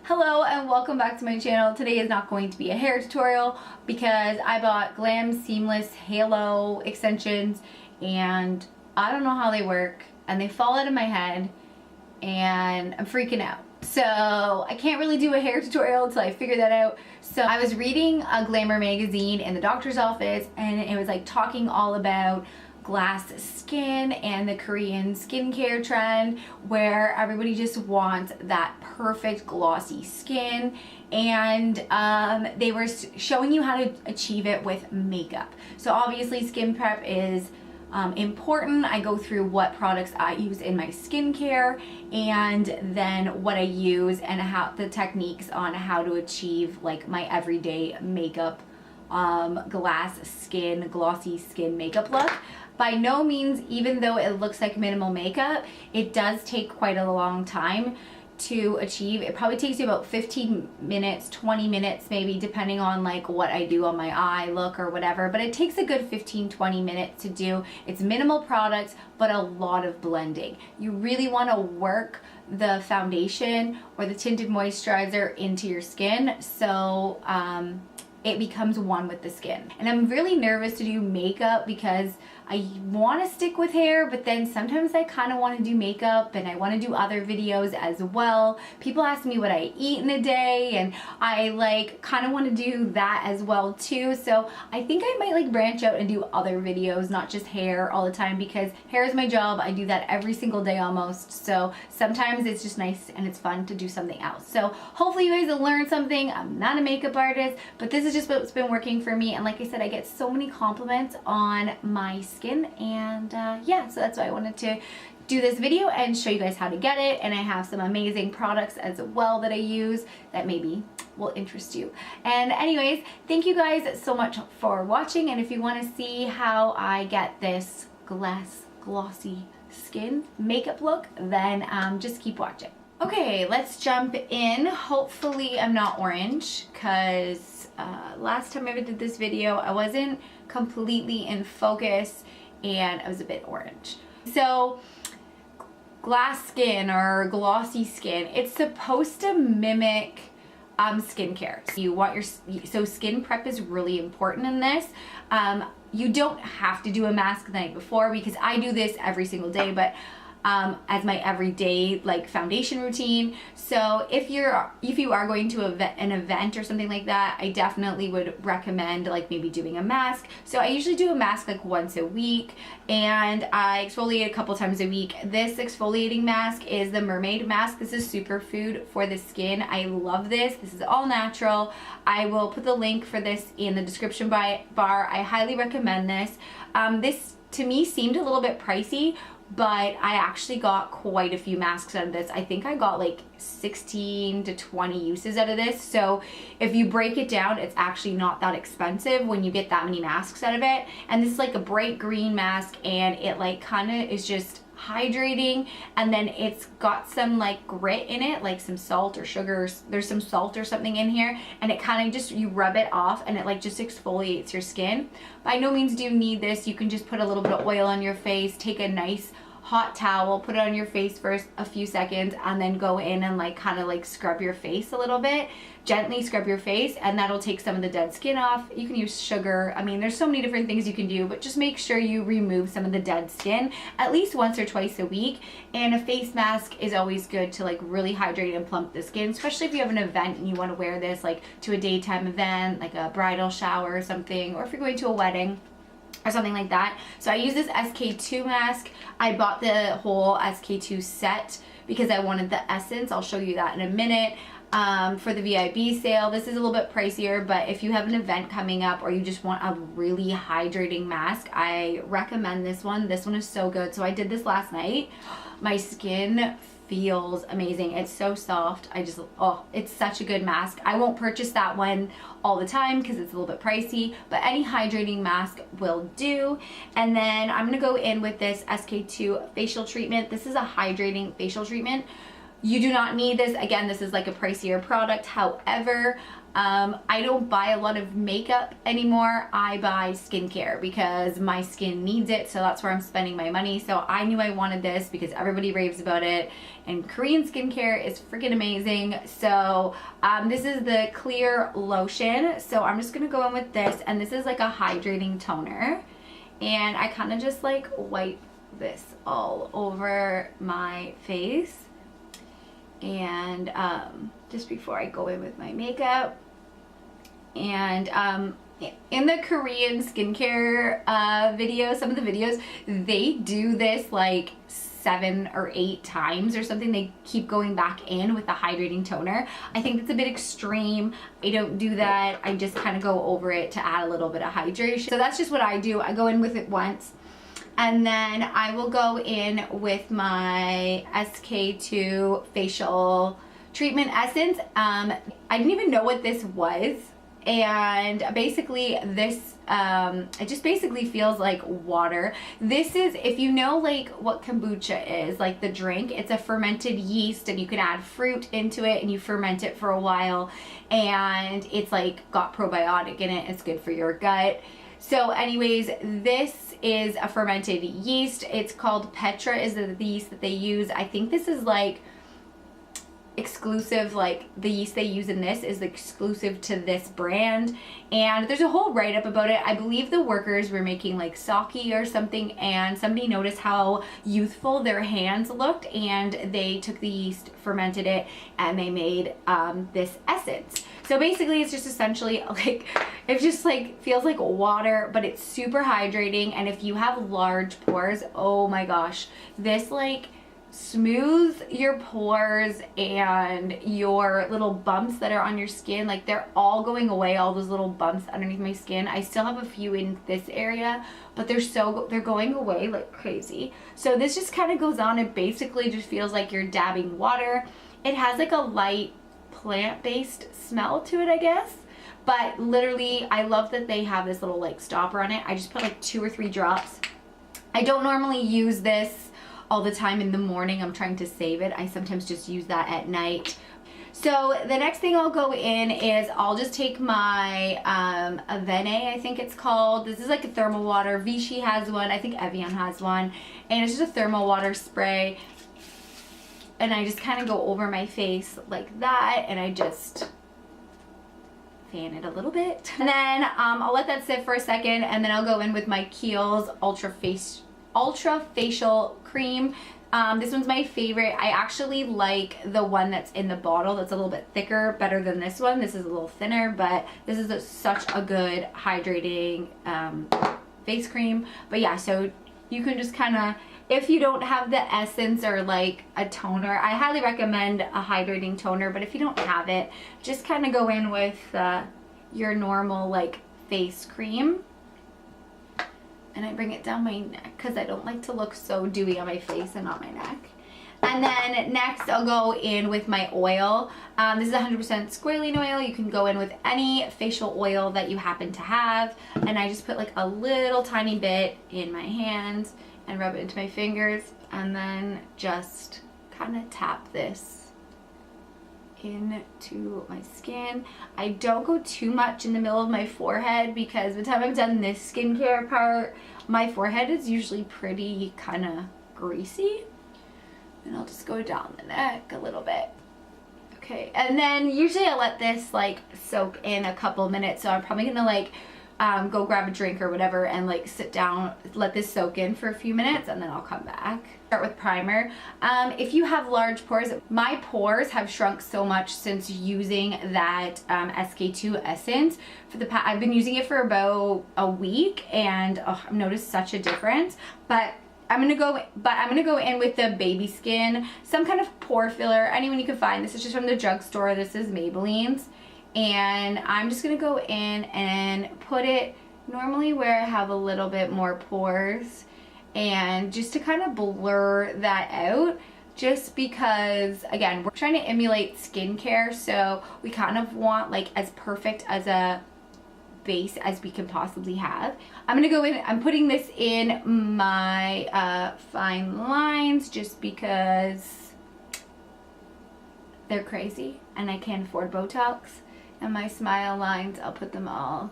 Hello and welcome back to my channel. Today is not going to be a hair tutorial because I bought Glam Seamless Halo extensions and I don't know how they work and they fall out of my head and I'm freaking out. So I can't really do a hair tutorial until I figure that out. So I was reading a Glamour magazine in the doctor's office and it was like talking all about glass skin and the Korean skincare trend where everybody just wants that perfect glossy skin, and they were showing you how to achieve it with makeup. So obviously skin prep is important. I go through what products I use in my skincare and then what I use and how the techniques on how to achieve like my everyday makeup glossy skin makeup look. By no means, even though it looks like minimal makeup, it does take quite a long time to achieve. It probably takes you about 15 minutes, 20 minutes maybe, depending on like what I do on my eye look or whatever, but it takes a good 15-20 minutes to do. It's minimal products but a lot of blending. You really want to work the foundation or the tinted moisturizer into your skin so it becomes one with the skin. And I'm really nervous to do makeup because I want to stick with hair, but then sometimes I kind of want to do makeup and I want to do other videos as well. People ask me what I eat in a day and I like kind of want to do that as well too. So I think I might like branch out and do other videos, not just hair all the time, because hair is my job. I do that every single day almost. So sometimes it's just nice and it's fun to do something else. So hopefully you guys will learn something. I'm not a makeup artist, but this is just what's been working for me. And like I said, I get so many compliments on my skin, and yeah, so that's why I wanted to do this video and show you guys how to get it. And I have some amazing products as well that I use that maybe will interest you. And anyways, thank you guys so much for watching, and if you want to see how I get this glossy skin makeup look, then just keep watching. Okay, let's jump in. Hopefully I'm not orange, because last time I did this video I wasn't completely in focus and I was a bit orange. So glass skin or glossy skin, it's supposed to mimic skincare. So skin prep is really important in this. You don't have to do a mask the night before, because I do this every single day, but as my everyday like foundation routine. So if you are going to an event or something like that, I definitely would recommend like maybe doing a mask. So I usually do a mask like once a week, and I exfoliate a couple times a week. This exfoliating mask is the Mermaid mask. This is superfood for the skin. I love this. This is all natural. I will put the link for this in the description bar. I highly recommend this. This to me seemed a little bit pricey, but I actually got quite a few masks out of this. I think I got like 16 to 20 uses out of this. So if you break it down, it's actually not that expensive when you get that many masks out of it. And this is like a bright green mask, and it like kind of is just hydrating, and then it's got some like grit in it, like some salt or sugar. There's some salt or something in here, and it kind of just, you rub it off and it like just exfoliates your skin. By no means do you need this. You can just put a little bit of oil on your face, take a nice hot towel, put it on your face for a few seconds, and then go in and like kind of like scrub your face a little bit. Gently scrub your face, and that'll take some of the dead skin off. You can use sugar. I mean, there's so many different things you can do, but just make sure you remove some of the dead skin at least once or twice a week. And a face mask is always good to like really hydrate and plump the skin, especially if you have an event and you want to wear this like to a daytime event, like a bridal shower or something, or if you're going to a wedding or something like that. So I use this SK2 mask. I bought the whole SK2 set because I wanted the essence. I'll show you that in a minute. For the VIB sale, this is a little bit pricier, but if you have an event coming up or you just want a really hydrating mask, I recommend this one. This one is so good. So I did this last night. My skin feels amazing. It's so soft. Oh, it's such a good mask. I won't purchase that one all the time because it's a little bit pricey, but any hydrating mask will do. And then I'm gonna go in with this SK2 facial treatment. This is a hydrating facial treatment. You do not need this. Again, this is like a pricier product. However, I don't buy a lot of makeup anymore. I buy skincare because my skin needs it, so that's where I'm spending my money. So I knew I wanted this because everybody raves about it, and Korean skincare is freaking amazing. So this is the clear lotion. So I'm just gonna go in with this, and this is like a hydrating toner. And I kind of just like wipe this all over my face. And just before I go in with my makeup. And in the Korean skincare video, some of the videos, they do this like 7 or 8 times or something. They keep going back in with the hydrating toner. I think it's a bit extreme. I don't do that. I just kind of go over it to add a little bit of hydration. So that's just what I do. I go in with it once, and then I will go in with my SK2 facial treatment essence. I didn't even know what this was. And basically this, it just basically feels like water. This is, if you know like what kombucha is, like the drink, it's a fermented yeast, and you can add fruit into it and you ferment it for a while, and it's like got probiotic in it. It's good for your gut. So anyways, this is a fermented yeast. It's called Petra is the yeast that they use. I think this is like exclusive, like the yeast they use in this is exclusive to this brand, and there's a whole write-up about it. I believe the workers were making like sake or something, and somebody noticed how youthful their hands looked, and they took the yeast, fermented it, and they made this essence. So basically it's just essentially like, it just like feels like water, but it's super hydrating. And if you have large pores, oh my gosh, this like smooth your pores, and your little bumps that are on your skin, like they're all going away. All those little bumps underneath my skin, I still have a few in this area, but they're going away like crazy. So this just kind of goes on. It basically just feels like you're dabbing water. It has like a light plant-based smell to it, I guess. But literally, I love that they have this little like stopper on it. I just put like 2 or 3 drops. I don't normally use this all the time in the morning. I'm trying to save it. I sometimes just use that at night. So the next thing I'll go in is I'll just take my Avene, I think it's called. This is like a thermal water. Vichy has one. I think Evian has one. And it's just a thermal water spray. And I just kind of go over my face like that, and I just fan it a little bit. And then I'll let that sit for a second, and then I'll go in with my Kiehl's Ultra Facial Cream. This one's my favorite. I actually like the one that's in the bottle that's a little bit thicker better than this one. This is a little thinner, but this is such a good hydrating face cream. But yeah, so you can just kind of, if you don't have the essence or like a toner, I highly recommend a hydrating toner, but if you don't have it, just kind of go in with your normal like face cream. And I bring it down my neck because I don't like to look so dewy on my face and on my neck. And then next I'll go in with my oil. This is 100% squalene oil. You can go in with any facial oil that you happen to have. And I just put like a little tiny bit in my hands and rub it into my fingers, and then just kind of tap this into my skin. I don't go too much in the middle of my forehead because by the time I've done this skincare part, my forehead is usually pretty kind of greasy. And I'll just go down the neck a little bit. Okay, and then usually I let this like soak in a couple minutes, so I'm probably gonna like go grab a drink or whatever and like sit down, let this soak in for a few minutes, and then I'll come back. Start with primer. If you have large pores, my pores have shrunk so much since using that SK2 essence. I've been using it for about a week, and I've noticed such a difference. But I'm gonna go in with the Baby Skin, some kind of pore filler, anyone you can find. This is just from the drugstore. This is Maybelline's. And I'm just gonna go in and put it normally where I have a little bit more pores, and just to kind of blur that out, just because again, we're trying to emulate skincare, so we kind of want like as perfect as a base as we can possibly have. I'm gonna go in, I'm putting this in my fine lines just because they're crazy and I can't afford Botox. And my smile lines, I'll put them all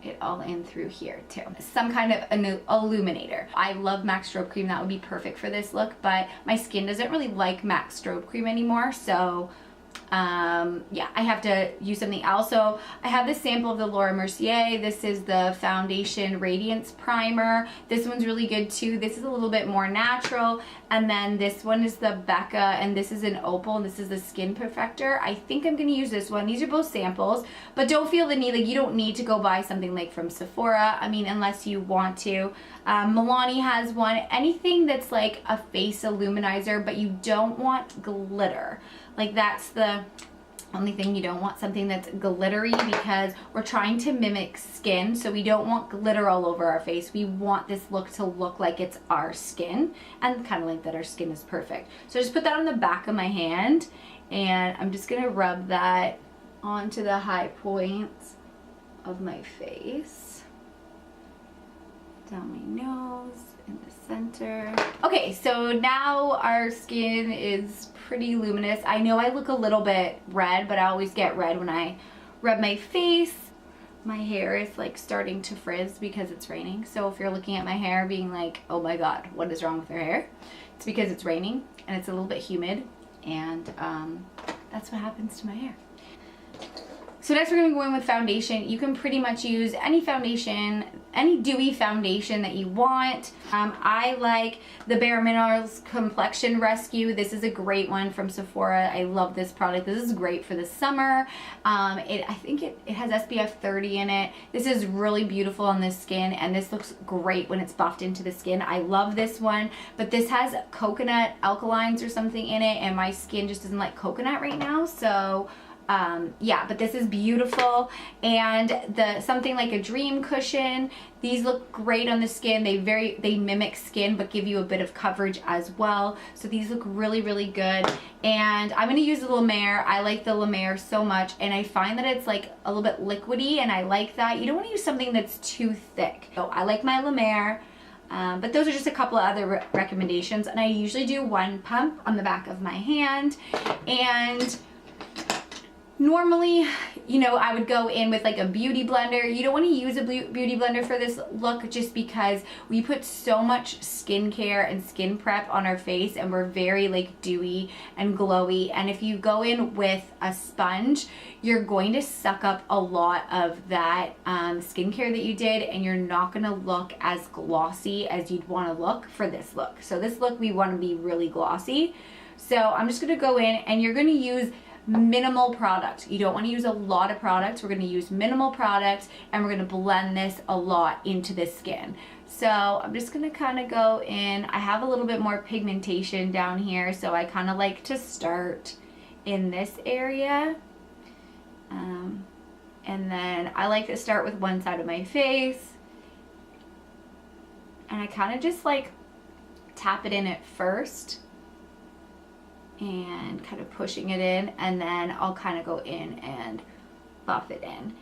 in through here too. Some kind of illuminator. I love MAC Strobe Cream. That would be perfect for this look, but my skin doesn't really like MAC Strobe Cream anymore, so yeah, I have to use something else. So I have this sample of the Laura Mercier. This is the Foundation Radiance Primer. This one's really good too. This is a little bit more natural. And then this one is the Becca, and this is an Opal, and this is the Skin Perfector. I think I'm gonna use this one. These are both samples, but don't feel the need, like you don't need to go buy something like from Sephora. I mean, unless you want to. Milani has one. Anything that's like a face illuminizer, but you don't want glitter. Like that's the only thing. You don't want something that's glittery because we're trying to mimic skin, so we don't want glitter all over our face. We want this look to look like it's our skin, and kind of like that our skin is perfect. So I just put that on the back of my hand, and I'm just gonna rub that onto the high points of my face, down my nose, in the center. Okay, so now our skin is pretty luminous. I know I look a little bit red, but I always get red when I rub my face. My hair is like starting to frizz because it's raining. So if you're looking at my hair being like, oh my god, what is wrong with her hair? It's because it's raining and it's a little bit humid, and that's what happens to my hair. So next we're going to go in with foundation. You can pretty much use any foundation, any dewy foundation that you want. I like the Bare Minerals Complexion Rescue. This is a great one from Sephora. I love this product. This is great for the summer. I think it has SPF 30 in it. This is really beautiful on the skin, and this looks great when it's buffed into the skin. I love this one, but this has coconut alkalines or something in it, and my skin just doesn't like coconut right now, so yeah, but this is beautiful. And something like a dream cushion, these look great on the skin. They mimic skin but give you a bit of coverage as well, so these look really, really good. And I'm going to use the La Mer. I like the La Mer so much, and I find that it's like a little bit liquidy, and I like that. You don't want to use something that's too thick. So I like my La Mer. But those are just a couple of other recommendations, and I usually do one pump on the back of my hand. And normally, you know, I would go in with like a beauty blender. You don't want to use a beauty blender for this look just because we put so much skincare and skin prep on our face, and we're very like dewy and glowy. And if you go in with a sponge, you're going to suck up a lot of that skincare that you did, and you're not going to look as glossy as you'd want to look for this look. So this look, we want to be really glossy. So I'm just going to go in, and you're going to use minimal product. You don't want to use a lot of products. We're going to use minimal products, and we're going to blend this a lot into the skin. So I'm just going to kind of go in. I have a little bit more pigmentation down here, so I kind of like to start in this area. And then I like to start with one side of my face, and I kind of just like tap it in at first and kind of pushing it in, and then I'll kind of go in and buff it in.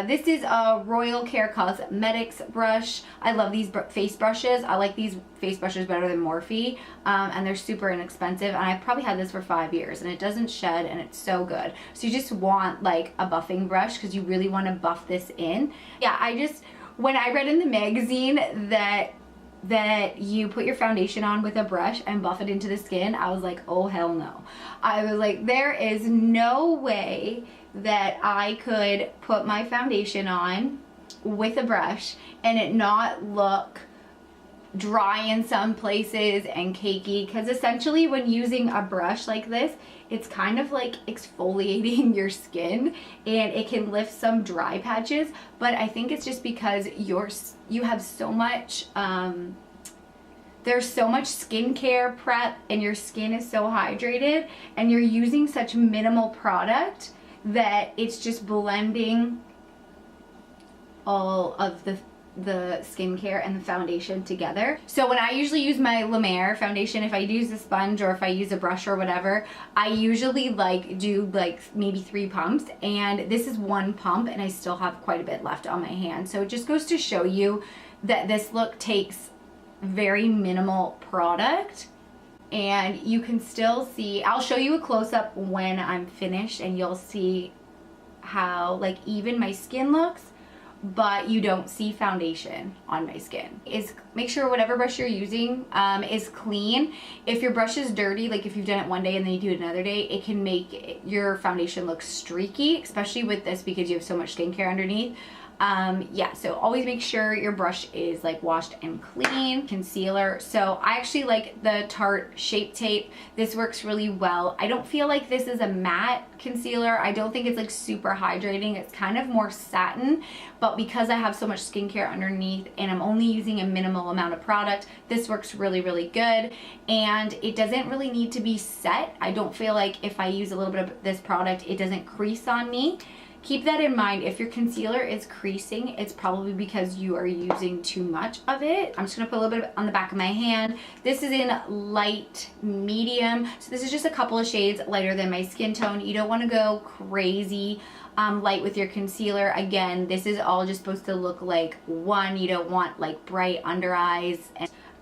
This is a Royal Care Cosmetics brush. I love these face brushes. I like these face brushes better than Morphe, and they're super inexpensive, and I've probably had this for 5 years, and it doesn't shed, and it's so good. So you just want like a buffing brush because you really want to buff this in. Yeah, when I read in the magazine that you put your foundation on with a brush and buff it into the skin, I was like, oh hell no. I was like, there is no way that I could put my foundation on with a brush and it not look dry in some places and cakey, because essentially when using a brush like this, it's kind of like exfoliating your skin, and it can lift some dry patches, but I think it's just because you have so much there's so much skincare prep, and your skin is so hydrated, and you're using such minimal product that it's just blending all of the skincare and the foundation together. So when I usually use my La Mer foundation, if I use a sponge or if I use a brush or whatever, I usually do maybe 3 pumps, and this is 1 pump, and I still have quite a bit left on my hand. So it just goes to show you that this look takes very minimal product and you can still see, I'll show you a close-up when I'm finished and you'll see how like even my skin looks, but you don't see foundation on my skin. Make sure whatever brush you're using is clean. If your brush is dirty, like if you've done it one day and then you do it another day, it can make your foundation look streaky, especially with this because you have so much skincare underneath. Yeah, so always make sure your brush is like washed and clean. Concealer, so I actually like the Tarte Shape Tape. This works really well. I don't feel like this is a matte concealer. I don't think it's like super hydrating. It's kind of more satin, but because I have so much skincare underneath and I'm only using a minimal amount of product, this works really, really good. And it doesn't really need to be set. I don't feel like if I use a little bit of this product, it doesn't crease on me. Keep that in mind. If your concealer is creasing, it's probably because you are using too much of it. I'm just gonna put a little bit on the back of my hand. This is in light medium. So this is just a couple of shades lighter than my skin tone. You don't wanna go crazy light with your concealer. Again, this is all just supposed to look like one. You don't want like bright under eyes.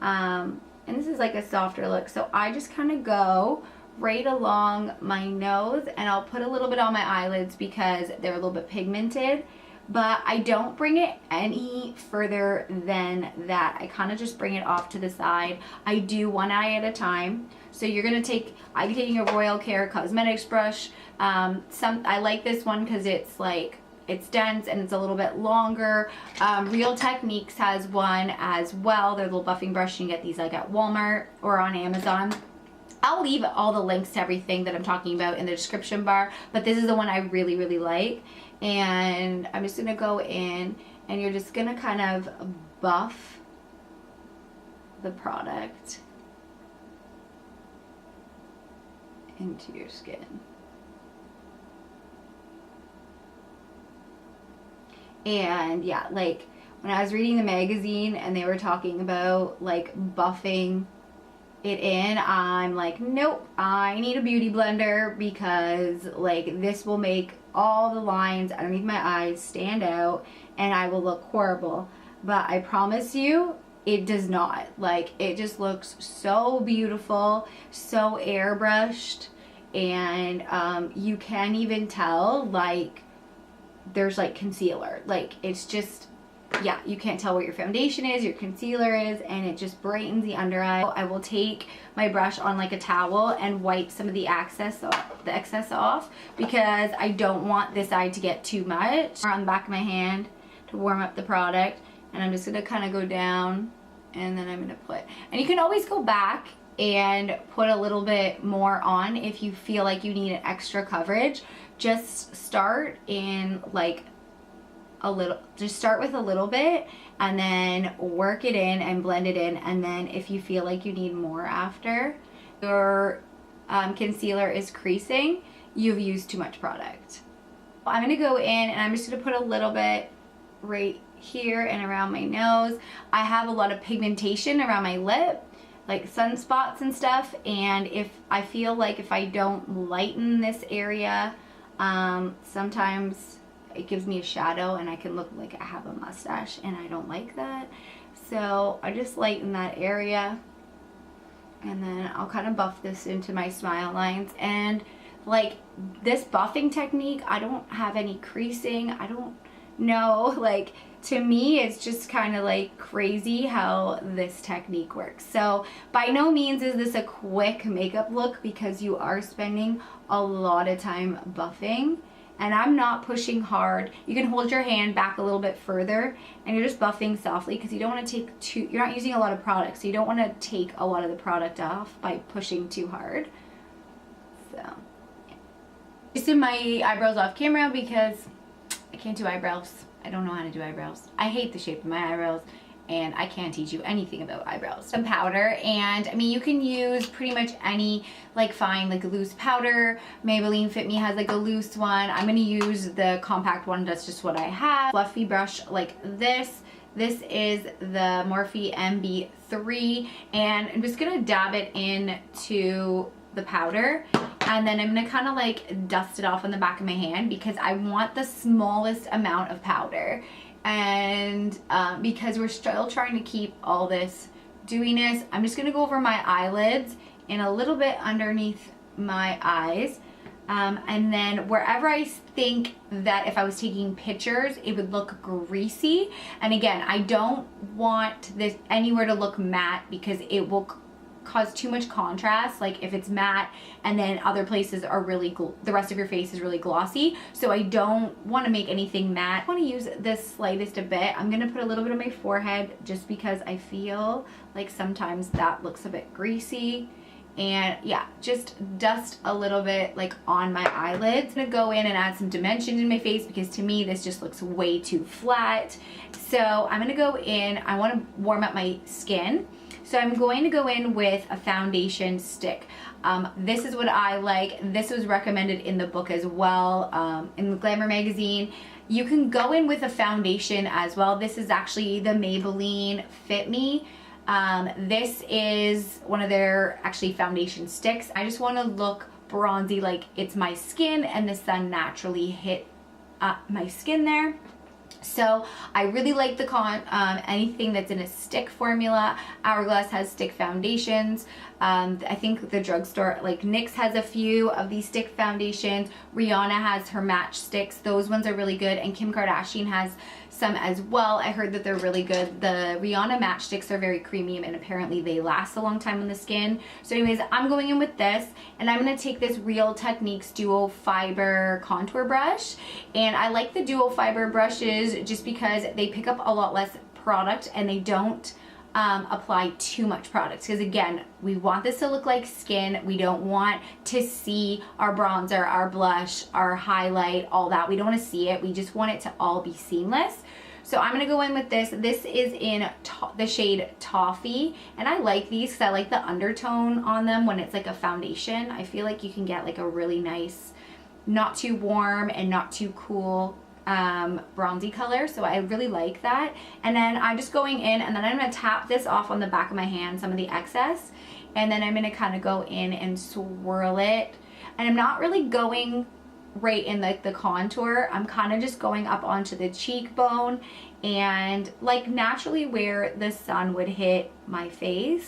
And this is like a softer look. So I just kind of go right along my nose, and I'll put a little bit on my eyelids because they're a little bit pigmented, but I don't bring it any further than that. I kind of just bring it off to the side. I do one eye at a time. So you're gonna I'm taking a Royal Care Cosmetics brush. I like this one because it's dense and it's a little bit longer. Real Techniques has one as well. They're a little buffing brush. You can get these like at Walmart or on Amazon. I'll leave all the links to everything that I'm talking about in the description bar, but this is the one I really, really like. And I'm just gonna go in, and you're just gonna kind of buff the product into your skin. And yeah, like when I was reading the magazine and they were talking about like buffing it in, I'm like, nope, I need a beauty blender because like this will make all the lines underneath my eyes stand out and I will look horrible. But I promise you, it does not. Like, it just looks so beautiful, so airbrushed, and you can't even tell like there's like concealer. Like, it's just, yeah, you can't tell what your foundation is, your concealer is, and it just brightens the under eye. I will take my brush on like a towel and wipe some of the excess off because I don't want this eye to get too much. On the back of my hand to warm up the product, and I'm just gonna kind of go down, and then I'm gonna put, and you can always go back and put a little bit more on if you feel like you need an extra coverage. Just start in like just start with a little bit and then work it in and blend it in, and then if you feel like you need more after your concealer is creasing, you've used too much product. I'm gonna go in and I'm just gonna put a little bit right here and around my nose. I have a lot of pigmentation around my lip, like sunspots and stuff, and if I feel like if I don't lighten this area, sometimes it gives me a shadow and I can look like I have a mustache, and I don't like that. So I just lighten that area, and then I'll kind of buff this into my smile lines. And like this buffing technique, I don't have any creasing. I don't know, like to me it's just kind of like crazy how this technique works. So by no means is this a quick makeup look because you are spending a lot of time buffing. And I'm not pushing hard. You can hold your hand back a little bit further, and you're just buffing softly because you don't want to take you're not using a lot of product, so you don't want to take a lot of the product off by pushing too hard. So, yeah. Just did my eyebrows off camera because I can't do eyebrows. I don't know how to do eyebrows. I hate the shape of my eyebrows, and I can't teach you anything about eyebrows. Some powder, and I mean you can use pretty much any like fine like loose powder. Maybelline Fit Me has like a loose one. I'm gonna use the compact one. That's just what I have. Fluffy brush like this. This is the Morphe MB3, and I'm just gonna dab it into the powder, and then I'm gonna kind of like dust it off on the back of my hand because I want the smallest amount of powder. And because we're still trying to keep all this dewiness, I'm just gonna go over my eyelids and a little bit underneath my eyes. And then wherever I think that if I was taking pictures, it would look greasy. And again, I don't want this anywhere to look matte because it will cause too much contrast, like if it's matte and then other places are really the rest of your face is really glossy. So I don't want to make anything matte. I want to use this slightest a bit. I'm gonna put a little bit on my forehead just because I feel like sometimes that looks a bit greasy. And yeah, just dust a little bit like on my eyelids. I'm gonna go in and add some dimension in my face because to me this just looks way too flat. So I'm gonna go in, I want to warm up my skin. So I'm going to go in with a foundation stick. This is what I like. This was recommended in the book as well, in the Glamour magazine. You can go in with a foundation as well. This is actually the Maybelline Fit Me. This is one of their actually foundation sticks. I just want to look bronzy, like it's my skin and the sun naturally hit my skin there. So I really like the anything that's in a stick formula. Hourglass has stick foundations. I think the drugstore, like NYX, has a few of these stick foundations. Rihanna has her match sticks. Those ones are really good. And Kim Kardashian has some as well. I heard that they're really good. The Rihanna match sticks are very creamy and apparently they last a long time on the skin. So anyways, I'm going in with this and I'm going to take this Real Techniques Duo Fiber contour brush. And I like the duo fiber brushes just because they pick up a lot less product and they don't apply too much product, because again, we want this to look like skin. We don't want to see our bronzer, our blush, our highlight, all that. We don't want to see it. We just want it to all be seamless. So I'm gonna go in with this. This is in the shade Toffee, and I like these because I like the undertone on them when it's like a foundation. I feel like you can get like a really nice, not too warm and not too cool bronzy color, so I really like that. And then I'm just going in and then I'm going to tap this off on the back of my hand, some of the excess, and then I'm going to kind of go in and swirl it. And I'm not really going right in like the contour. I'm kind of just going up onto the cheekbone and like naturally where the sun would hit my face.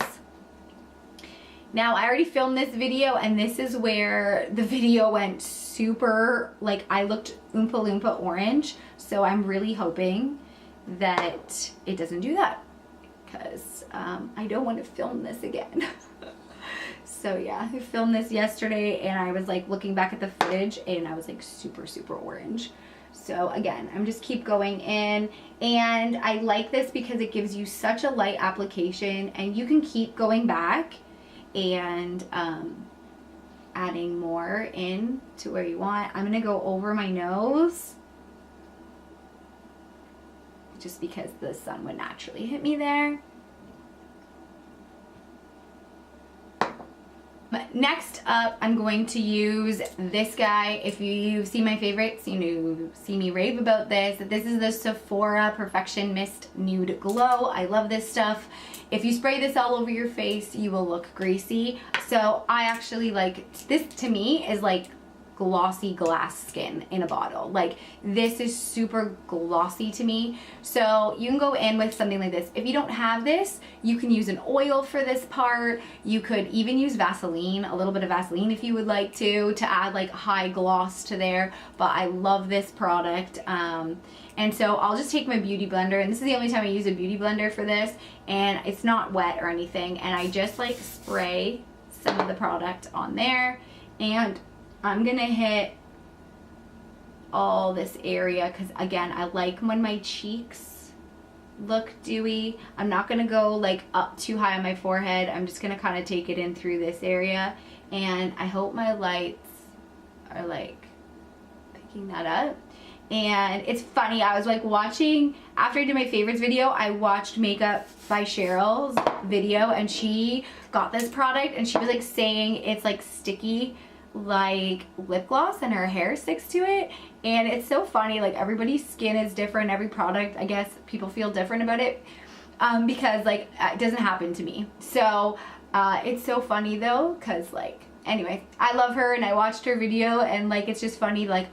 Now I already filmed this video and this is where the video went super, like I looked Oompa Loompa orange. So I'm really hoping that it doesn't do that because I don't want to film this again. So yeah, I filmed this yesterday and I was like looking back at the footage and I was like super, super orange. So again, I'm just keep going in, and I like this because it gives you such a light application and you can keep going back and adding more in to where you want. I'm gonna go over my nose just because the sun would naturally hit me there. Next up, I'm going to use this guy. If you've seen my favorites, you see me rave about this. This is the Sephora Perfection Mist Nude Glow. I love this stuff. If you spray this all over your face, you will look greasy. So I actually like this. To me is like glossy glass skin in a bottle. Like this is super glossy to me. So you can go in with something like this. If you don't have this, you can use an oil for this part. You could even use Vaseline, a little bit of Vaseline if you would like to add like high gloss to there. But I love this product. And so I'll just take my beauty blender, and this is the only time I use a beauty blender for this, and it's not wet or anything, and I just like spray some of the product on there, and I'm gonna hit all this area because again, I like when my cheeks look dewy. I'm not gonna go like up too high on my forehead. I'm just gonna kind of take it in through this area, and I hope my lights are like picking that up. And it's funny, I was like watching, after I did my favorites video, I watched Makeup by Cheryl's video, and she got this product and she was like saying it's like sticky like lip gloss and her hair sticks to it. And it's so funny, like everybody's skin is different, every product, I guess people feel different about it, because like it doesn't happen to me. So it's so funny though, because like anyway, I love her and I watched her video, and like it's just funny, like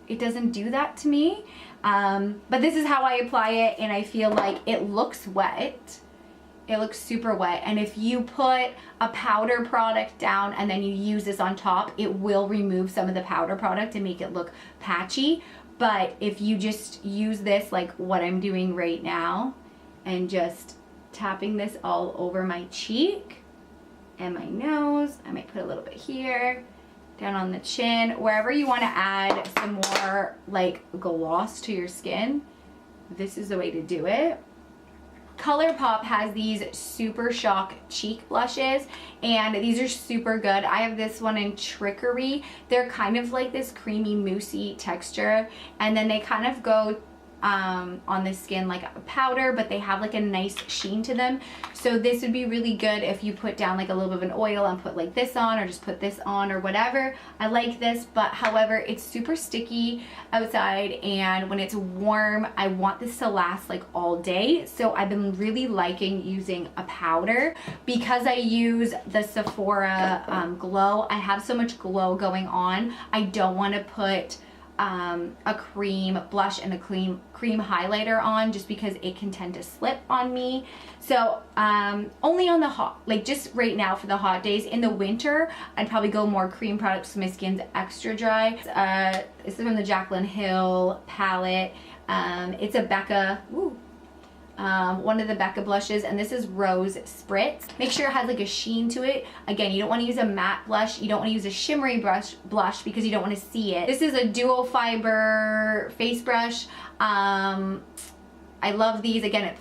it doesn't do that to me. But this is how I apply it, and I feel like it looks wet It looks super wet. And if you put a powder product down and then you use this on top, it will remove some of the powder product and make it look patchy. But if you just use this like what I'm doing right now and just tapping this all over my cheek and my nose, I might put a little bit here, down on the chin, wherever you want to add some more like gloss to your skin, this is the way to do it. ColourPop has these Super Shock cheek blushes, and these are super good. I have this one in Trickery. They're kind of like this creamy moussey texture, and then they kind of go on the skin like a powder, but they have like a nice sheen to them. So this would be really good if you put down like a little bit of an oil and put like this on, or just put this on or whatever. I like this, but however, it's super sticky outside, and when it's warm, I want this to last like all day. So I've been really liking using a powder because I use the Sephora Glow. I have so much glow going on. I don't want to put a cream blush and a cream highlighter on, just because it can tend to slip on me. So only on the hot, like just right now for the hot days. In the winter, I'd probably go more cream products because my skin's extra dry. This is from the Jaclyn Hill palette. It's a Becca, one of the Becca blushes, and this is Rose Spritz. Make sure it has like a sheen to it. Again, you don't want to use a matte blush. You don't want to use a shimmery blush because you don't want to see it. This is a dual fiber face brush. I love these. Again,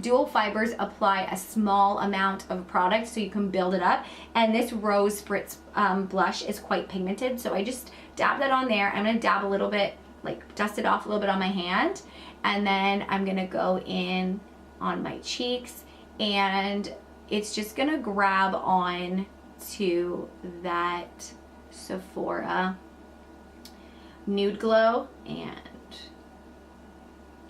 dual fibers apply a small amount of product so you can build it up. And this Rose Spritz blush is quite pigmented, so I just dab that on there. I'm going to dab a little bit, like dust it off a little bit on my hand. And then I'm gonna go in on my cheeks, and it's just gonna grab on to that Sephora Nude Glow. And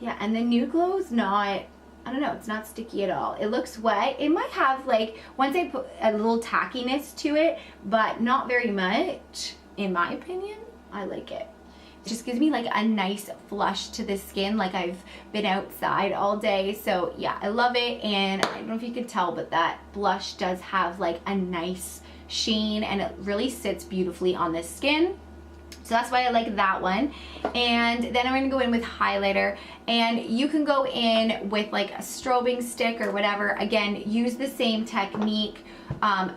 yeah, and the Nude Glow is not, I don't know, it's not sticky at all. It looks wet. It might have like, once I put a little tackiness to it, but not very much, in my opinion. I like it. It just gives me like a nice flush to the skin, like I've been outside all day. So yeah, I love it. And I don't know if you could tell, but that blush does have like a nice sheen, and it really sits beautifully on the skin. So that's why I like that one. And then I'm going to go in with highlighter, and you can go in with like a strobing stick or whatever. Again, use the same technique.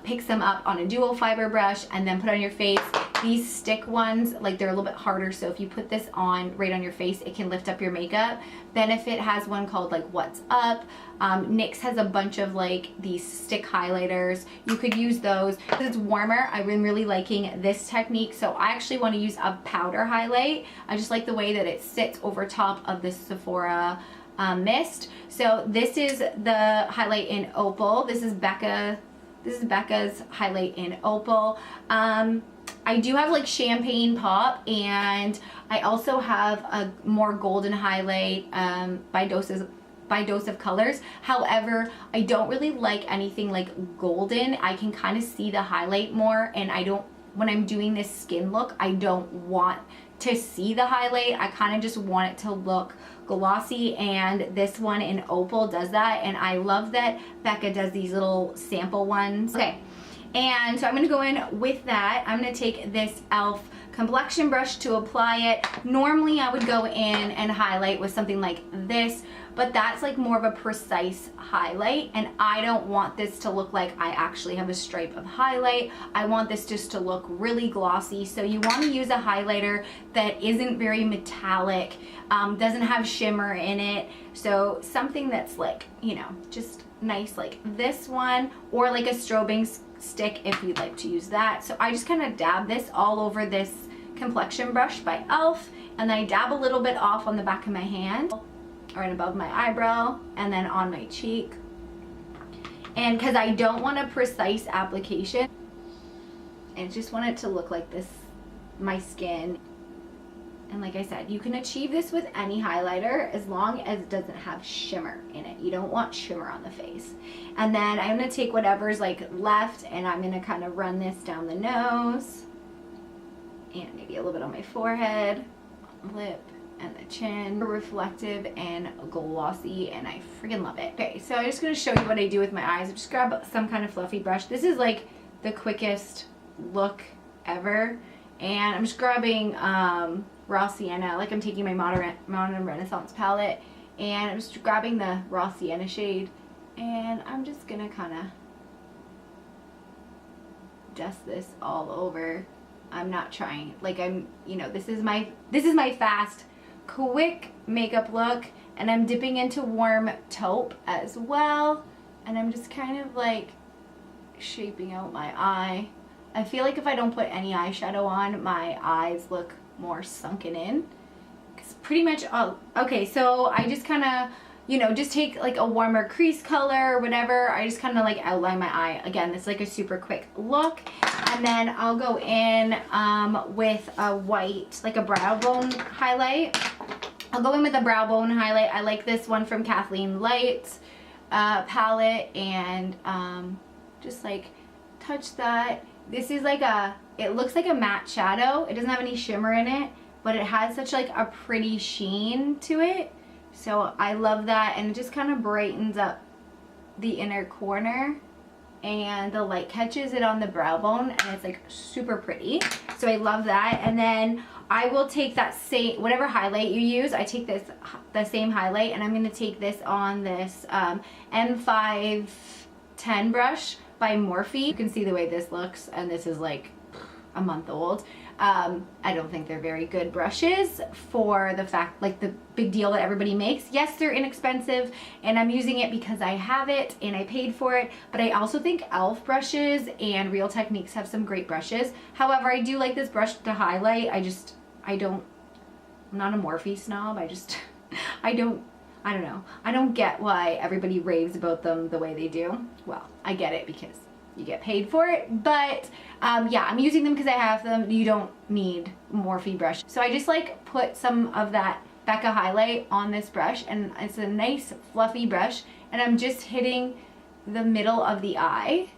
Pick some up on a dual fiber brush and then put on your face. These stick ones, like they're a little bit harder, so if you put this on right on your face, it can lift up your makeup. Benefit has one called like What's Up. NYX has a bunch of like these stick highlighters. You could use those. Because it's warmer, I've been really liking this technique, so I actually want to use a powder highlight. I just like the way that it sits over top of this Sephora mist. So this is the highlight in Opal. This is Becca. This is Becca's highlight in Opal. I do have like Champagne Pop, and I also have a more golden highlight by Dose of Colors. However, I don't really like anything like golden. I can kind of see the highlight more, and when I'm doing this skin look, I don't want to see the highlight. I kind of just want it to look glossy, and this one in Opal does that, and I love that Becca does these little sample ones. Okay, and so I'm going to go in with that. I'm going to take this e.l.f. complexion brush to apply it. Normally I would go in and highlight with something like this, but that's like more of a precise highlight, and I don't want this to look like I actually have a stripe of highlight. I want this just to look really glossy. So you want to use a highlighter that isn't very metallic, doesn't have shimmer in it. So something that's like, you know, just nice, like this one, or like a strobing stick if you'd like to use that. So I just kind of dab this all over this complexion brush by e.l.f. and then I dab a little bit off on the back of my hand, right above my eyebrow, and then on my cheek. And because I don't want a precise application, I just want it to look like this, my skin. And like I said, you can achieve this with any highlighter as long as it doesn't have shimmer in it. You don't want shimmer on the face. And then I'm going to take whatever's like left, and I'm going to kind of run this down the nose, and maybe a little bit on my forehead, lip, and the chin. Reflective and glossy, and I freaking love it. Okay, so I'm just gonna show you what I do with my eyes. I just grab some kind of fluffy brush. This is like the quickest look ever, and I'm just grabbing raw sienna, like I'm taking my modern Renaissance palette, and I'm just grabbing the raw sienna shade, and I'm just gonna kind of dust this all over. I'm not trying, like, I'm, you know, this is my fast, quick makeup look, and I'm dipping into warm taupe as well, and I'm just kind of like shaping out my eye. I feel like if I don't put any eyeshadow on, my eyes look more sunken in. It's pretty much all. Okay, so I just kind of, you know, just take like a warmer crease color or whatever. I just kind of like outline my eye. Again, this is like a super quick look. And then I'll go in with a white, like a brow bone highlight. I'll go in with a brow bone highlight. I like this one from Kathleen Light's palette, and just like touch that. This is like it looks like a matte shadow. It doesn't have any shimmer in it, but it has such like a pretty sheen to it. So I love that, and it just kind of brightens up the inner corner, and the light catches it on the brow bone, and it's like super pretty. So I love that. And then I will take that same, whatever highlight you use, I take this, the same highlight, and I'm going to take this on this M510 brush by Morphe. You can see the way this looks, and this is like a month old. I don't think they're very good brushes for the fact, like the big deal that everybody makes. Yes, they're inexpensive, and I'm using it because I have it and I paid for it, but I also think e.l.f. brushes and Real Techniques have some great brushes. However, I do like this brush to highlight. I'm not a Morphe snob. I don't know. I don't get why everybody raves about them the way they do. Well, I get it because you get paid for it, but yeah, I'm using them because I have them. You don't need Morphe brush. So I just like put some of that Becca highlight on this brush, and it's a nice fluffy brush, and I'm just hitting the middle of the eye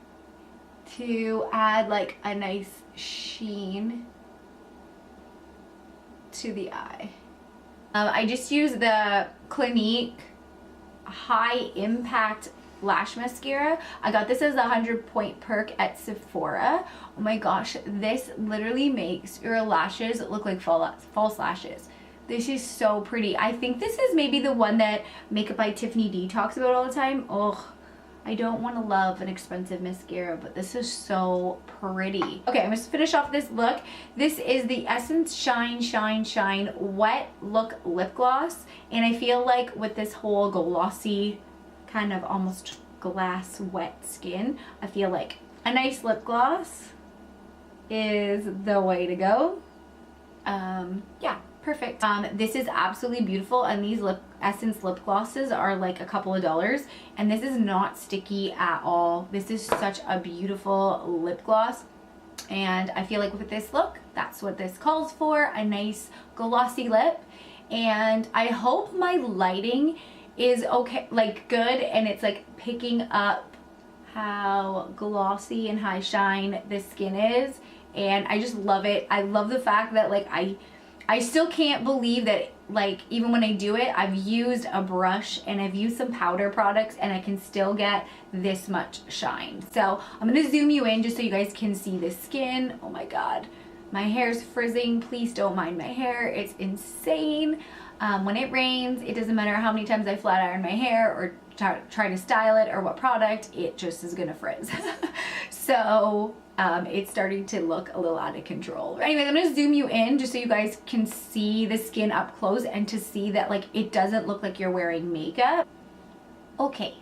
to add like a nice sheen to the eye. I just use the Clinique High Impact Lash Mascara. I got this as the 100-point perk at Sephora. Oh my gosh, this literally makes your lashes look like false lashes. This is so pretty. I think this is maybe the one that Makeup by Tiffany D talks about all the time. Oh, I don't want to love an expensive mascara, but this is so pretty. Okay, I'm just finish off this look. This is the Essence Shine Shine Shine Wet Look Lip Gloss, and I feel like with this whole glossy kind of almost glass wet skin, I feel like a nice lip gloss is the way to go. Yeah, perfect. This is absolutely beautiful, and these Essence lip glosses are like a couple of dollars, and this is not sticky at all. This is such a beautiful lip gloss, and I feel like with this look, that's what this calls for, a nice glossy lip. And I hope my lighting is okay, like good, and it's like picking up how glossy and high shine this skin is, and I just love it. I love the fact that like I still can't believe that, like, even when I do it, I've used a brush and I've used some powder products and I can still get this much shine. So I'm gonna zoom you in just so you guys can see the skin. Oh my god, my hair's frizzing. Please don't mind my hair, it's insane. When it rains, it doesn't matter how many times I flat iron my hair or try to style it or what product, it just is gonna frizz. So it's starting to look a little out of control. Anyways, I'm gonna zoom you in just so you guys can see the skin up close and to see that like it doesn't look like you're wearing makeup. Okay,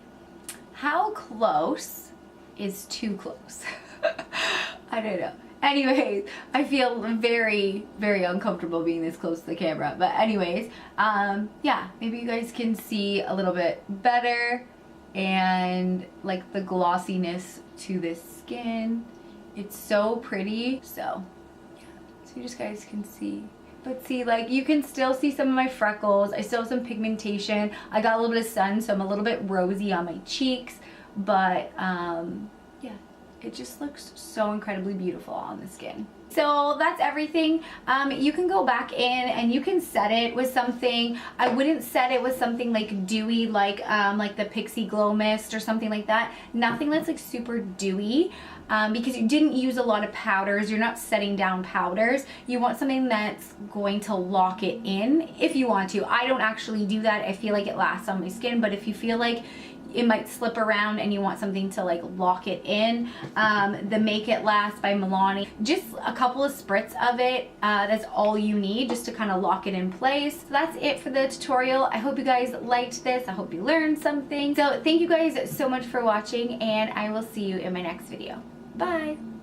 how close is too close? I don't know. Anyways, I feel very, very uncomfortable being this close to the camera. But anyways, yeah, maybe you guys can see a little bit better and like the glossiness to this skin. It's so pretty. So, yeah, so you just guys can see. But see, like, you can still see some of my freckles. I still have some pigmentation. I got a little bit of sun, so I'm a little bit rosy on my cheeks. But, yeah. it just looks so incredibly beautiful on the skin. So that's everything. You can go back in and you can set it with something. I wouldn't set it with something like dewy, like the Pixie Glow Mist or something like that. Nothing that's like super dewy, because you didn't use a lot of powders. You're not setting down powders. You want something that's going to lock it in if you want to. I don't actually do that. I feel like it lasts on my skin, but if you feel like it might slip around and you want something to like lock it in, the Make It Last by Milani, just a couple of spritz of it, that's all you need just to kind of lock it in place. So that's it for the tutorial. I hope you guys liked this. I hope you learned something. So thank you guys so much for watching, and I will see you in my next video. Bye.